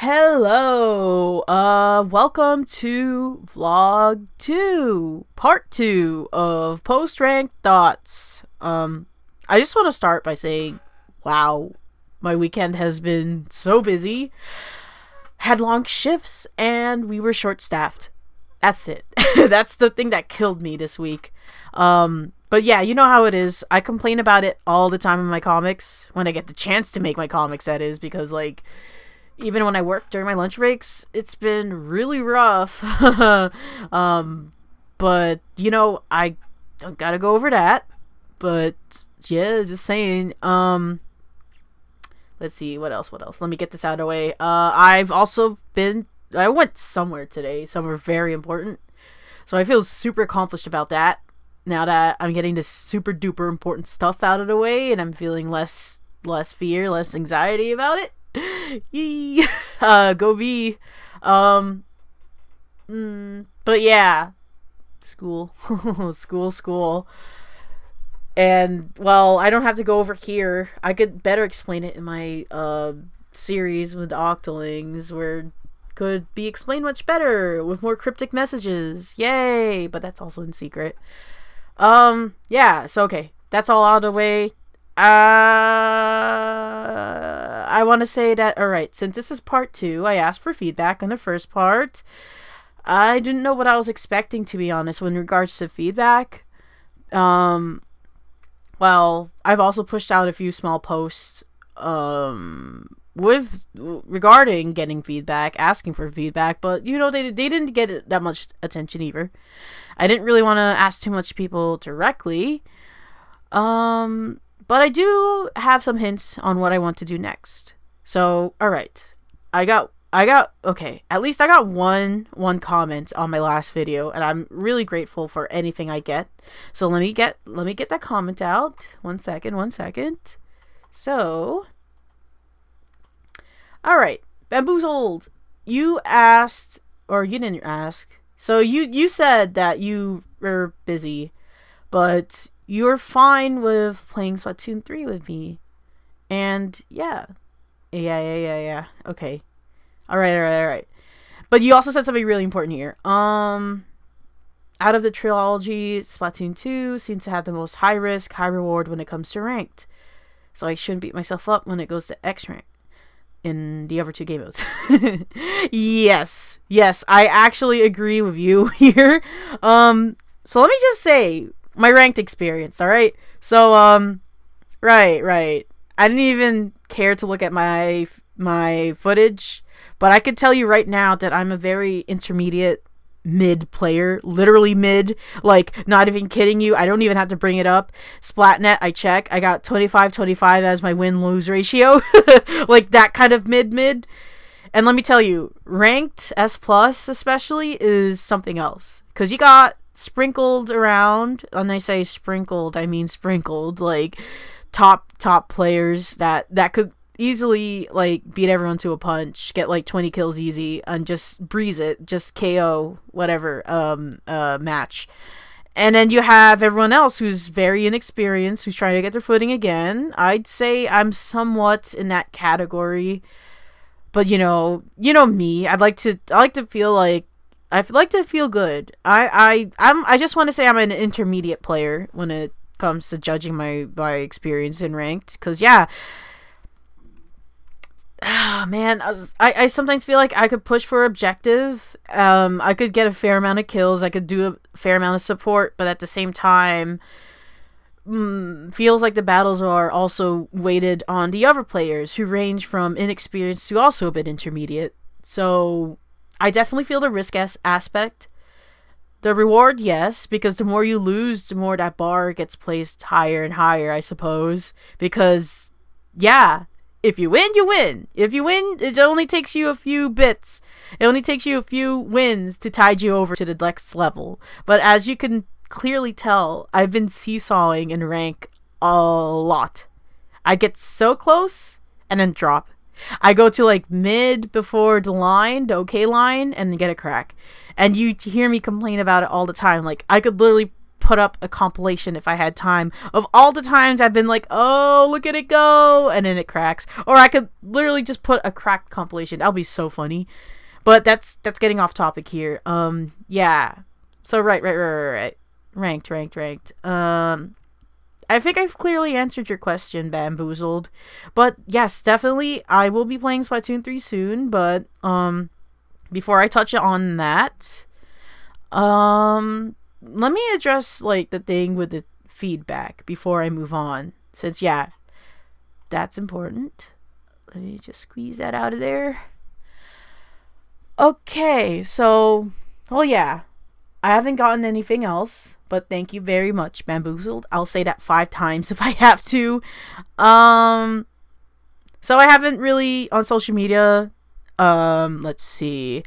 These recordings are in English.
Hello, welcome to vlog 2, part 2 of post-rank thoughts. I just want to start by saying, wow, my weekend has been so busy, had long shifts, and we were short-staffed. That's it. That's the thing that killed me this week. But yeah, you know how it is. I complain about it all the time in my comics, when I get the chance to make my comics, that is, because, like, even when I work during my lunch breaks, it's been really rough. But, you know, I don't gotta go over that. But, yeah, just saying. Let's see, what else? Let me get this out of the way. I went somewhere today, somewhere very important. So I feel super accomplished about that. Now that I'm getting this super duper important stuff out of the way, and I'm feeling less fear, less anxiety about it. Yee. Go B. But yeah, school. school. And, well, I don't have to go over here. I could better explain it in my series with Octolings, where could be explained much better with more cryptic messages. Yay! But that's also in secret. Yeah, so okay, that's all out of the way. I want to say that, alright, since this is part 2, I asked for feedback on the first part. I didn't know what I was expecting, to be honest, in regards to feedback. Well, I've also pushed out a few small posts, regarding getting feedback, asking for feedback, but, you know, they didn't get that much attention either. I didn't really want to ask too much people directly. But I do have some hints on what I want to do next. So, alright. Okay, at least I got one comment on my last video, and I'm really grateful for anything I get. So let me get that comment out. One second. So, alright, Bamboozled. You asked, or you didn't ask. So you said that you were busy, but you're fine with playing Splatoon 3 with me. And yeah. Okay. Alright. But you also said something really important here. Out of the trilogy, Splatoon 2 seems to have the most high risk, high reward when it comes to ranked. So I shouldn't beat myself up when it goes to X rank in the other two game modes. Yes, I actually agree with you here. So let me just say my ranked experience, alright? So, right. I didn't even care to look at my footage, but I could tell you right now that I'm a very intermediate mid player, literally mid, like, not even kidding you. I don't even have to bring it up. Splatnet, I check, I got 25-25 as my win-lose ratio. Like, that kind of mid. And let me tell you, ranked S plus especially is something else, because you got sprinkled around, and I say sprinkled, I mean sprinkled, like top players that could easily, like, beat everyone to a punch, get like 20 kills easy, and just breeze it, just KO whatever match. And then you have everyone else who's very inexperienced, who's trying to get their footing again. I'd say I'm somewhat in that category, but you know me, I like to feel like I like to feel good. I just want to say I'm an intermediate player when it comes to judging my experience in ranked. Cause yeah, man, I sometimes feel like I could push for objective. I could get a fair amount of kills. I could do a fair amount of support, but at the same time, feels like the battles are also weighted on the other players who range from inexperienced to also a bit intermediate. So I definitely feel the risk aspect. The reward, yes, because the more you lose, the more that bar gets placed higher and higher, I suppose. Because, yeah, if you win, you win. If you win, it only takes you a few bits. It only takes you a few wins to tide you over to the next level. But as you can clearly tell, I've been seesawing in rank a lot. I get so close and then drop. I go to like mid before the okay line, and then get a crack. And you hear me complain about it all the time. Like, I could literally put up a compilation if I had time of all the times I've been like, oh, look at it go, and then it cracks. Or I could literally just put a cracked compilation. That'll be so funny. But that's getting off topic here. Yeah. So right. Ranked. I think I've clearly answered your question, Bamboozled. But yes, definitely I will be playing Splatoon 3 soon, but before I touch on that, let me address like the thing with the feedback before I move on. Since yeah, that's important. Let me just squeeze that out of there. Okay, so well yeah. I haven't gotten anything else, but thank you very much, Bamboozled. I'll say that 5 times if I have to. So I haven't really on social media. Let's see.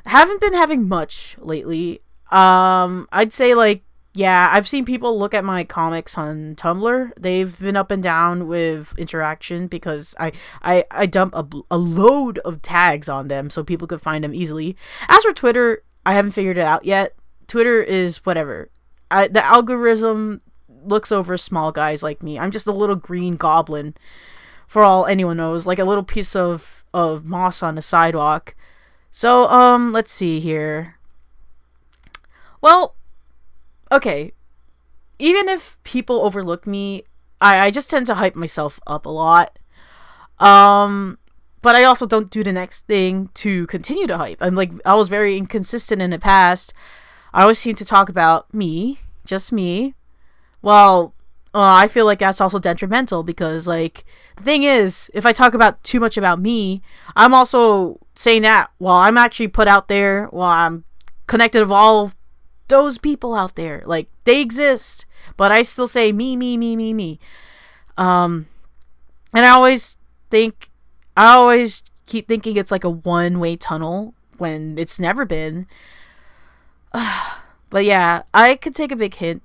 I haven't been having much lately. I'd say like yeah, I've seen people look at my comics on Tumblr. They've been up and down with interaction because I dump a load of tags on them so people could find them easily. As for Twitter, I haven't figured it out yet. Twitter is whatever. The algorithm looks over small guys like me. I'm just a little green goblin, for all anyone knows, like a little piece of moss on the sidewalk. So, let's see here. Well, okay. Even if people overlook me, I just tend to hype myself up a lot. But I also don't do the next thing to continue to hype. I'm like, I was very inconsistent in the past. I always seem to talk about me, just me. Well, I feel like that's also detrimental because, like, the thing is, if I talk about too much about me, I'm also saying that while I'm actually put out there, while I'm connected with all those people out there, like, they exist, but I still say me. And I always keep thinking it's like a one-way tunnel when it's never been. But yeah, I could take a big hint.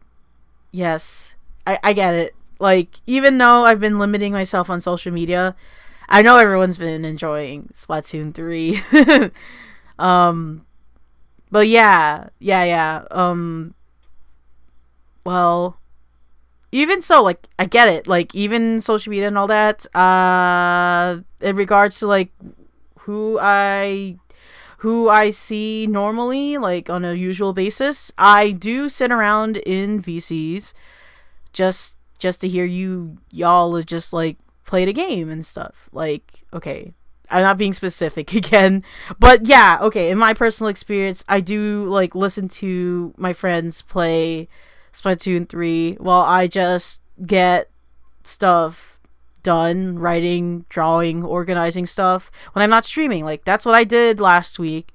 Yes, I get it. Like, even though I've been limiting myself on social media, I know everyone's been enjoying Splatoon 3. But yeah. Well, even so, like, I get it. Like, even social media and all that, in regards to, like, who I see normally, like, on a usual basis, I do sit around in VCs just to hear y'all just, like, play the game and stuff. Like, okay, I'm not being specific again, but yeah, okay, in my personal experience, I do, like, listen to my friends play Splatoon 3 while I just get stuff done, writing, drawing, organizing stuff when I'm not streaming. Like, that's what I did last week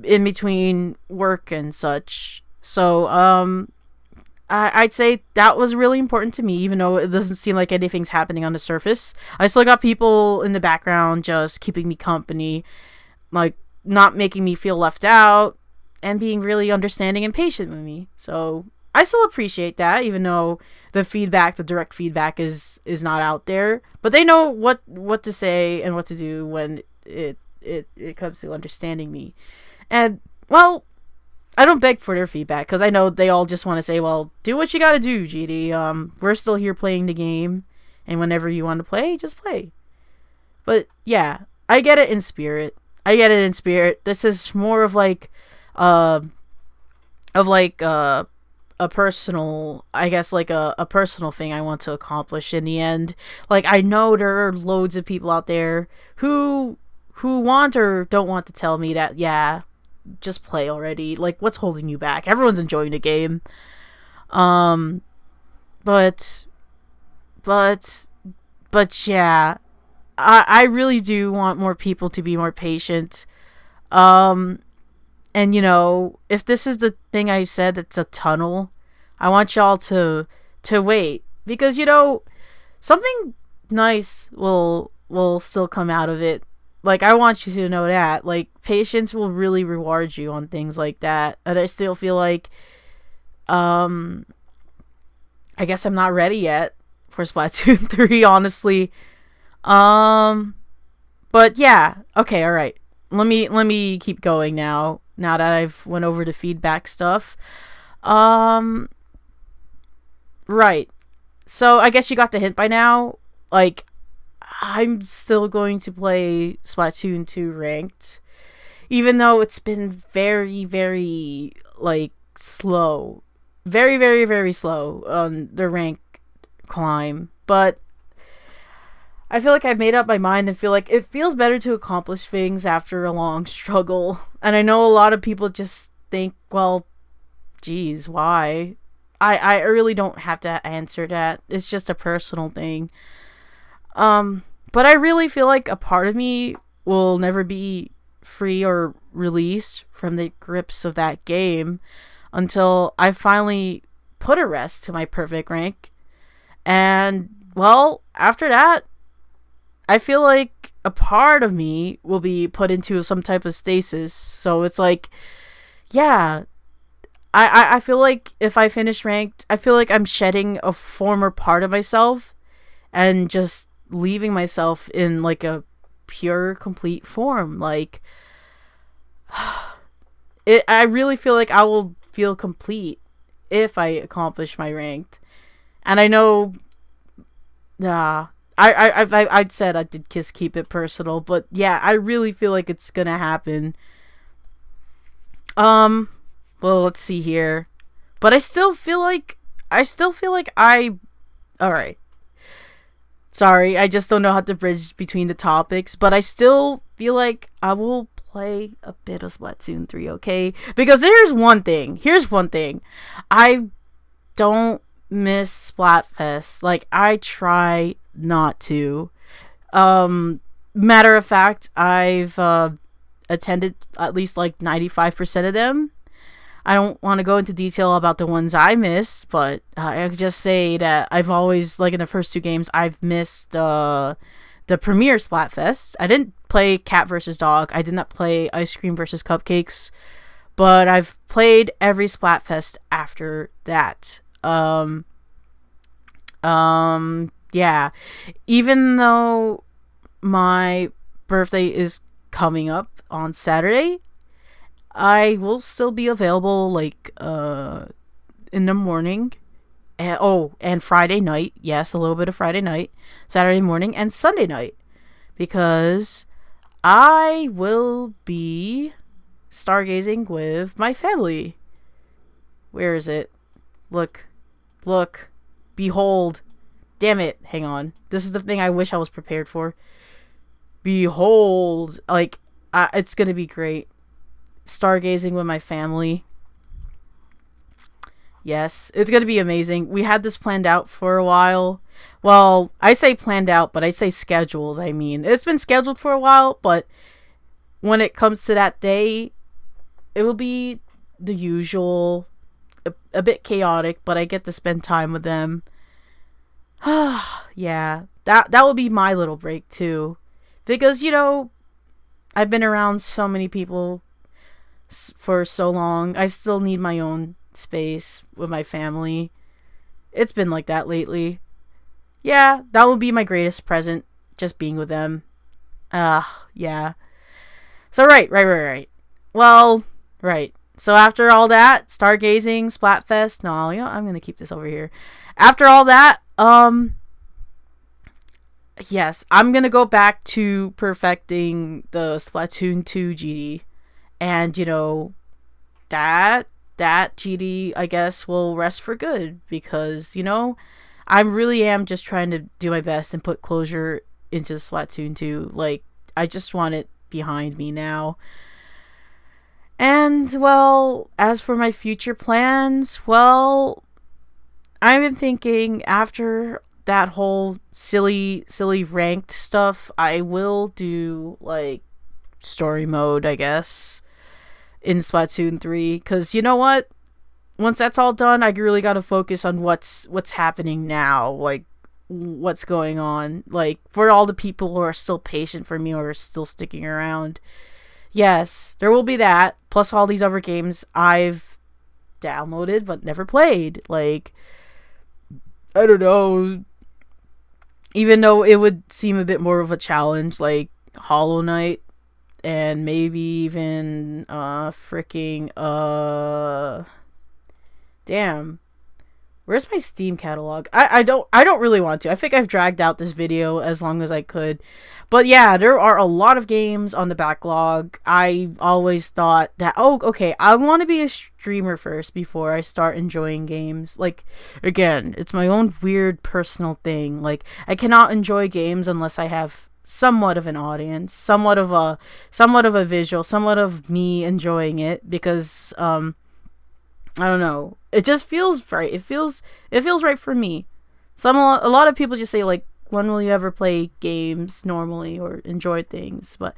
in between work and such. So I'd say that was really important to me, even though it doesn't seem like anything's happening on the surface. I still got people in the background just keeping me company, like, not making me feel left out and being really understanding and patient with me. So I still appreciate that, even though the direct feedback is not out there. But they know what to say and what to do when it comes to understanding me. And, well, I don't beg for their feedback, because I know they all just want to say, well, do what you gotta do, GD. We're still here playing the game, and whenever you want to play, just play. But, yeah, I get it in spirit. This is more of, like, a personal, I guess, like a personal thing I want to accomplish in the end. Like, I know there are loads of people out there who want or don't want to tell me that, yeah, just play already. Like, what's holding you back? Everyone's enjoying the game. But yeah, I really do want more people to be more patient. And, you know, if this is the thing I said, it's a tunnel, I want y'all to wait. Because, you know, something nice will still come out of it. Like, I want you to know that. Like, patience will really reward you on things like that. And I still feel like, I guess I'm not ready yet for Splatoon 3, honestly. But yeah. Okay, alright. Let me keep going now that I've went over the feedback stuff. Um, right. So I guess you got the hint by now. Like, I'm still going to play Splatoon 2 ranked, even though it's been very, very, like, slow. Very, very, very slow on the rank climb. But I feel like I've made up my mind and feel like it feels better to accomplish things after a long struggle. And I know a lot of people just think, well, geez, why? I really don't have to answer that. It's just a personal thing. But I really feel like a part of me will never be free or released from the grips of that game until I finally put a rest to my perfect rank. And, well, after that, I feel like a part of me will be put into some type of stasis. So it's like, yeah, I feel like if I finish ranked, I feel like I'm shedding a former part of myself and just leaving myself in like a pure, complete form. Like, I really feel like I will feel complete if I accomplish my ranked. And I know, I'd said I did just keep it personal, but yeah, I really feel like it's gonna happen. Well, let's see here. But I still feel like alright. Sorry, I just don't know how to bridge between the topics, but I still feel like I will play a bit of Splatoon 3, okay? Because here's one thing. I don't miss Splatfest. Like, I try not to. Matter of fact, I've attended at least like 95% of them. I don't want to go into detail about the ones I missed, but I could just say that I've always, like in the first two games, I've missed the premiere Splatfest. I didn't play Cat vs. Dog. I did not play Ice Cream vs. Cupcakes, but I've played every Splatfest after that. Yeah. Even though my birthday is coming up on Saturday, I will still be available like in the morning. And Friday night. Yes, a little bit of Friday night, Saturday morning, and Sunday night, because I will be stargazing with my family. Where is it? Look. Behold. Damn it. Hang on. This is the thing I wish I was prepared for. Behold. Like, it's gonna be great. Stargazing with my family. Yes, it's gonna be amazing. We had this planned out for a while. Well, I say planned out, but I say scheduled. I mean, it's been scheduled for a while, but when it comes to that day, it will be the usual, a bit chaotic, but I get to spend time with them. Yeah, that will be my little break too, because I've been around so many people for so long. I still need my own space with my family. It's been like that lately. Yeah, that will be my greatest present, just being with them. Yeah. So right. Well, right. So after all that, stargazing, Splatfest. No, I'm gonna keep this over here. After all that, yes, I'm gonna go back to perfecting the Splatoon 2 GD, and that GD, I guess, will rest for good, because I really am just trying to do my best and put closure into Splatoon 2. Like, I just want it behind me now. And, well, as for my future plans, well, I've been thinking after that whole silly ranked stuff, I will do, like, story mode, I guess, in Splatoon 3. Because you know what? Once that's all done, I really got to focus on what's happening now. Like, what's going on. Like, for all the people who are still patient for me or are still sticking around. Yes, there will be that. Plus all these other games I've downloaded but never played. Like, I don't know. Even though it would seem a bit more of a challenge, like Hollow Knight, and maybe even Damn. Where's my Steam catalog? I don't really want to. I think I've dragged out this video as long as I could. But yeah, there are a lot of games on the backlog. I always thought that, oh, okay, I want to be a streamer first before I start enjoying games. Like, again, it's my own weird personal thing. Like, I cannot enjoy games unless I have somewhat of an audience, somewhat of a visual, somewhat of me enjoying it, because I don't know. It just feels right. It feels right for me. A lot of people just say, like, when will you ever play games normally or enjoy things? But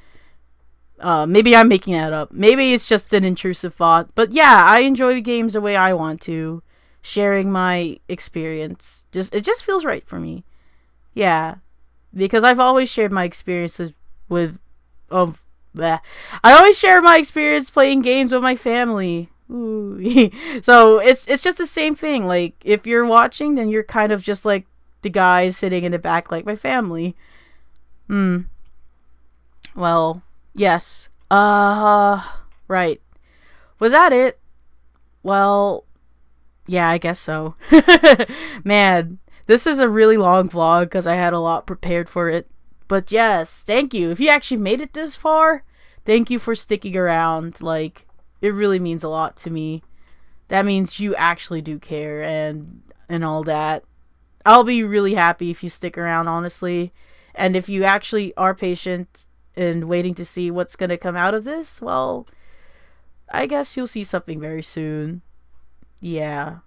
maybe I'm making that up. Maybe it's just an intrusive thought. But yeah, I enjoy games the way I want to, sharing my experience. It just feels right for me. Yeah, because I've always shared my experiences with of bleh. I always share my experience playing games with my family. Ooh. So it's just the same thing. Like, if you're watching, then you're kind of just like the guys sitting in the back, like my family. Hmm. Well, yes. Right. Was that it? Well, yeah, I guess so. Man, this is a really long vlog because I had a lot prepared for it. But yes, thank you. If you actually made it this far, thank you for sticking around. Like, it really means a lot to me. That means you actually do care and all that. I'll be really happy if you stick around, honestly. And if you actually are patient and waiting to see what's going to come out of this, well, I guess you'll see something very soon. Yeah.